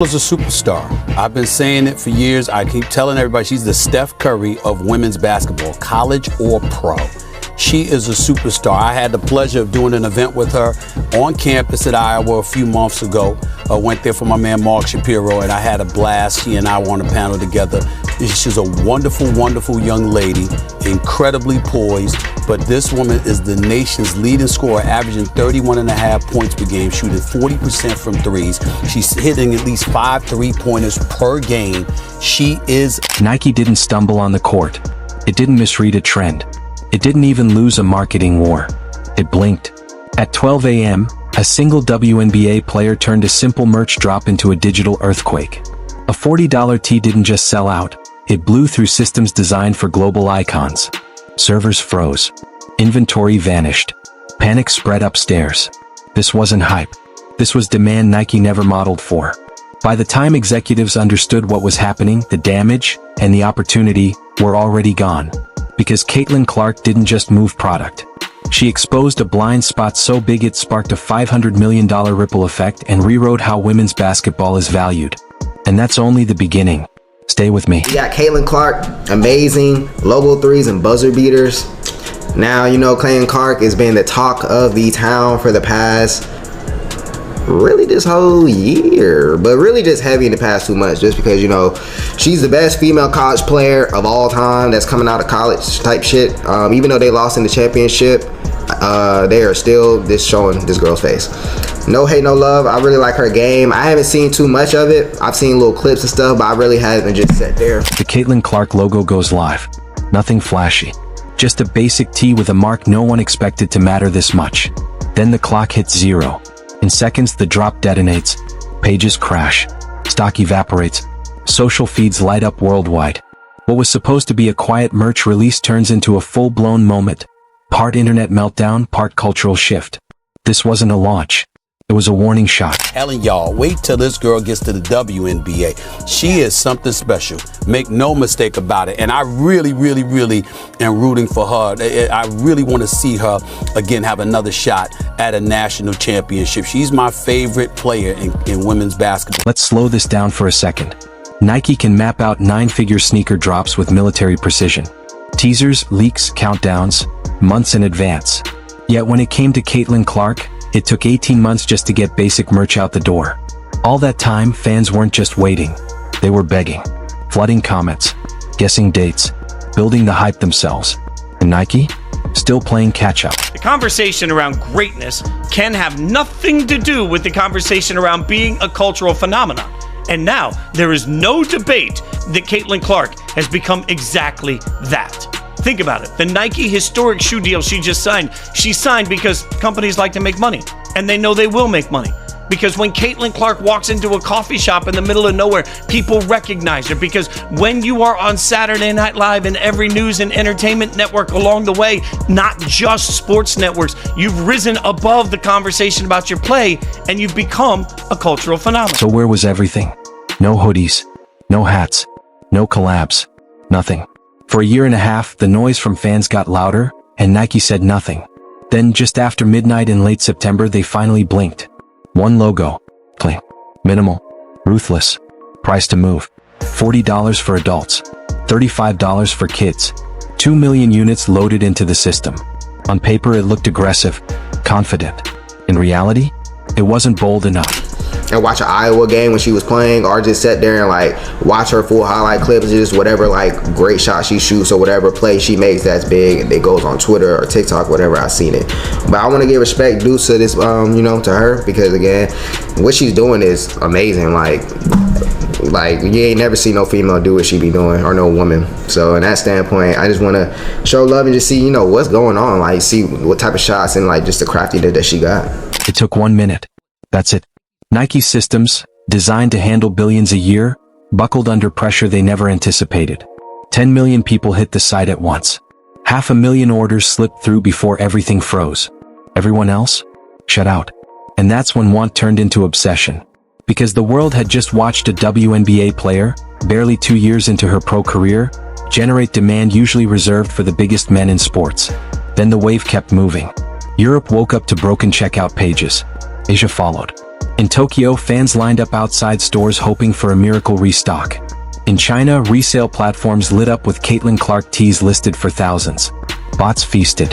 is a superstar. I've been saying it for years. I keep telling everybody she's the Steph Curry of women's basketball, college or pro. She is a superstar. I had the pleasure of doing an event with her on campus at Iowa a few months ago. I went there for my man Mark Shapiro, and I had a blast. She and I were on a panel together. She's a wonderful, wonderful young lady, incredibly poised. But this woman is the nation's leading scorer, averaging 31.5 points per game, shooting 40% from threes. She's hitting at least 5 3-pointers per game. She is... Nike didn't stumble on the court. It didn't misread a trend. It didn't even lose a marketing war. It blinked. At 12 a.m., a single WNBA player turned a simple merch drop into a digital earthquake. A $40 tee didn't just sell out. It blew through systems designed for global icons. Servers froze. Inventory vanished. Panic spread upstairs. This wasn't hype. This was demand Nike never modeled for. By the time executives understood what was happening, the damage and the opportunity were already gone. Because Caitlin Clark didn't just move product. She exposed a blind spot so big it sparked a $500 million ripple effect and rewrote how women's basketball is valued. And that's only the beginning. Stay with me. We got Caitlin Clark, amazing, logo threes and buzzer beaters. Now, you know, Caitlin Clark has been the talk of the town for the past, really this whole year, but really just heavy in the past 2 months, just because, you know, she's the best female college player of all time that's coming out of college type shit. Even though they lost in the championship, they are still just showing this girl's face. No hate, no love. I really like her game. I haven't seen too much of it. I've seen little clips and stuff, but I really haven't just sat there. The Caitlin Clark logo goes live. Nothing flashy. Just a basic tee with a mark no one expected to matter this much. Then the clock hits 0. In seconds, the drop detonates. Pages crash. Stock evaporates. Social feeds light up worldwide. What was supposed to be a quiet merch release turns into a full-blown moment. Part internet meltdown, part cultural shift. This wasn't a launch. It was a warning shot. Telling y'all, wait till this girl gets to the WNBA. She is something special. Make no mistake about it. And I really, really, really am rooting for her. I really want to see her again have another shot at a national championship. She's my favorite player in women's basketball. Let's slow this down for a second. Nike can map out 9-figure sneaker drops with military precision. Teasers, leaks, countdowns, months in advance. Yet when it came to Caitlin Clark, it took 18 months just to get basic merch out the door. All that time, fans weren't just waiting. They were begging, flooding comments, guessing dates, building the hype themselves. And Nike? Still playing catch-up. The conversation around greatness can have nothing to do with the conversation around being a cultural phenomenon. And now, there is no debate that Caitlin Clark has become exactly that. Think about it. The Nike historic shoe deal she just signed, she signed because companies like to make money. And they know they will make money. Because when Caitlin Clark walks into a coffee shop in the middle of nowhere, people recognize her. Because when you are on Saturday Night Live and every news and entertainment network along the way, not just sports networks, you've risen above the conversation about your play and you've become a cultural phenomenon. So where was everything? No hoodies, no hats, no collabs, nothing. For a year and a half, the noise from fans got louder, and Nike said nothing. Then, just after midnight in late September, they finally blinked. One logo. Clean. Minimal. Ruthless. Price to move. $40 for adults. $35 for kids. 2 million units loaded into the system. On paper, it looked aggressive, confident. In reality, it wasn't bold enough. And watch an Iowa game when she was playing, or just sit there and like watch her full highlight clips, just whatever like great shot she shoots or whatever play she makes that's big and it goes on Twitter or TikTok, whatever. I've seen it. But I want to give respect due to this, you know, to her, because again, what she's doing is amazing. Like you ain't never seen no female do what she be doing, or no woman. So in that standpoint, I just want to show love and just see, you know, what's going on, like see what type of shots and like just the craftiness that she got. It took 1 minute. That's it. Nike systems, designed to handle billions a year, buckled under pressure they never anticipated. 10 million people hit the site at once. 500,000 orders slipped through before everything froze. Everyone else? Shut out. And that's when want turned into obsession. Because the world had just watched a WNBA player, barely 2 years into her pro career, generate demand usually reserved for the biggest men in sports. Then the wave kept moving. Europe woke up to broken checkout pages. Asia followed. In Tokyo, fans lined up outside stores hoping for a miracle restock. In China, resale platforms lit up with Caitlin Clark tees listed for thousands. Bots feasted.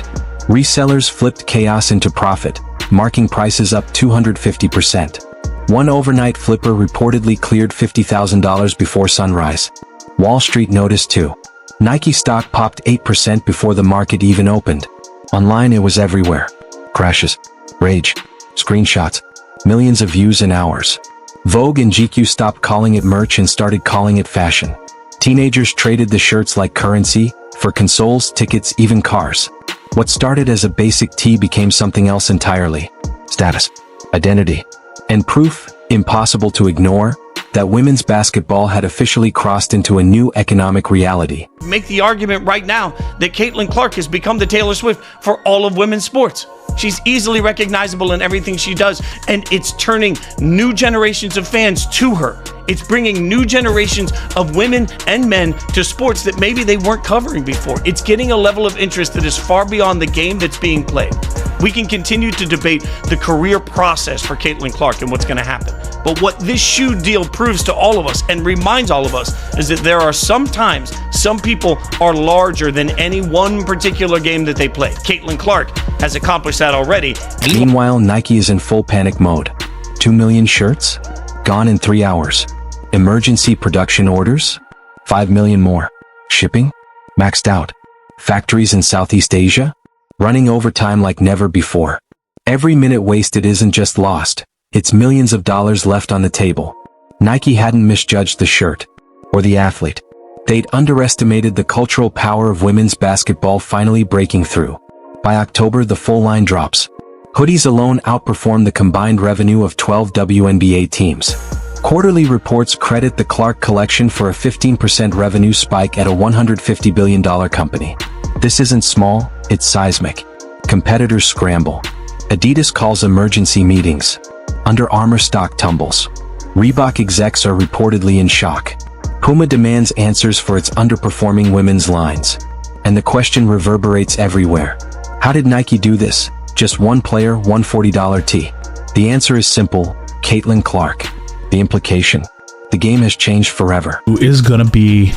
Resellers flipped chaos into profit, marking prices up 250%. One overnight flipper reportedly cleared $50,000 before sunrise. Wall Street noticed too. Nike stock popped 8% before the market even opened. Online it was everywhere. Crashes, rage, screenshots, millions of views in hours. Vogue and GQ stopped calling it merch and started calling it fashion. Teenagers traded the shirts like currency, for consoles, tickets, even cars. What started as a basic tee became something else entirely. Status, identity, and proof, impossible to ignore, that women's basketball had officially crossed into a new economic reality. Make the argument right now that Caitlin Clark has become the Taylor Swift for all of women's sports. She's easily recognizable in everything she does, and it's turning new generations of fans to her. It's bringing new generations of women and men to sports that maybe they weren't covering before. It's getting a level of interest that is far beyond the game that's being played. We can continue to debate the career process for Caitlin Clark and what's going to happen. But what this shoe deal proves to all of us and reminds all of us is that there are sometimes some people are larger than any one particular game that they play. Caitlin Clark has accomplished that already. Meanwhile, Nike is in full panic mode. 2 million shirts? Gone in 3 hours. Emergency production orders? 5 million more. Shipping? Maxed out. Factories in Southeast Asia? Running overtime like never before. Every minute wasted isn't just lost, it's millions of dollars left on the table. Nike hadn't misjudged the shirt, or the athlete. They'd underestimated the cultural power of women's basketball finally breaking through. By October, the full line drops. Hoodies alone outperformed the combined revenue of 12 WNBA teams. Quarterly reports credit the Clark collection for a 15% revenue spike at a $150 billion company. This isn't small, it's seismic. Competitors scramble. Adidas calls emergency meetings. Under Armour stock tumbles. Reebok execs are reportedly in shock. Puma demands answers for its underperforming women's lines. And the question reverberates everywhere. How did Nike do this? Just one player, one $40 tee. The answer is simple, Caitlin Clark. The implication? The game has changed forever. Who is gonna be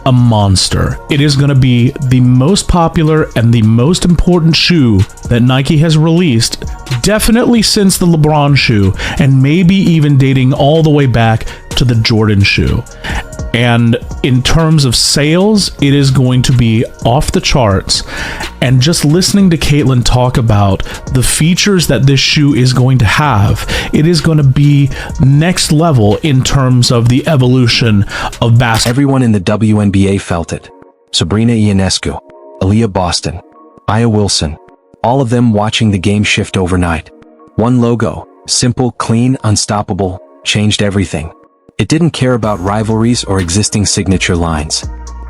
a monster. It is going to be the most popular and the most important shoe that Nike has released, definitely since the LeBron shoe, and maybe even dating all the way back to the Jordan shoe. And in terms of sales, it is going to be off the charts. And just listening to Caitlin talk about the features that this shoe is going to have, it is going to be next level in terms of the evolution of basketball. Everyone in the WNBA felt it. Sabrina Ionescu, Aaliyah Boston, Aya Wilson, all of them watching the game shift overnight. One logo, simple, clean, unstoppable, changed everything. It didn't care about rivalries or existing signature lines.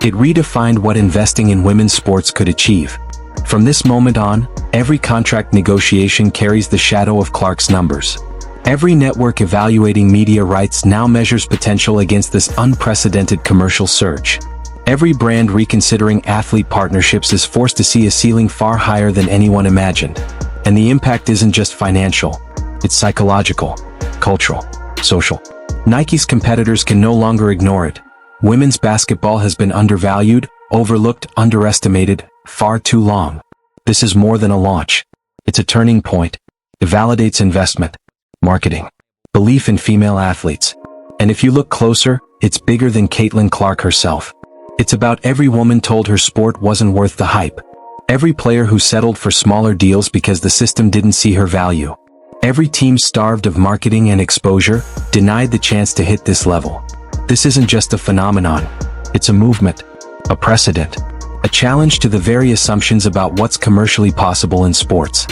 It redefined what investing in women's sports could achieve. From this moment on, every contract negotiation carries the shadow of Clark's numbers. Every network evaluating media rights now measures potential against this unprecedented commercial surge. Every brand reconsidering athlete partnerships is forced to see a ceiling far higher than anyone imagined. And the impact isn't just financial, it's psychological, cultural, social. Nike's competitors can no longer ignore it. Women's basketball has been undervalued, overlooked, underestimated, far too long. This is more than a launch. It's a turning point. It validates investment, marketing, belief in female athletes. And if you look closer, it's bigger than Caitlin Clark herself. It's about every woman told her sport wasn't worth the hype. Every player who settled for smaller deals because the system didn't see her value. Every team starved of marketing and exposure, denied the chance to hit this level. This isn't just a phenomenon. It's a movement, a precedent, a challenge to the very assumptions about what's commercially possible in sports.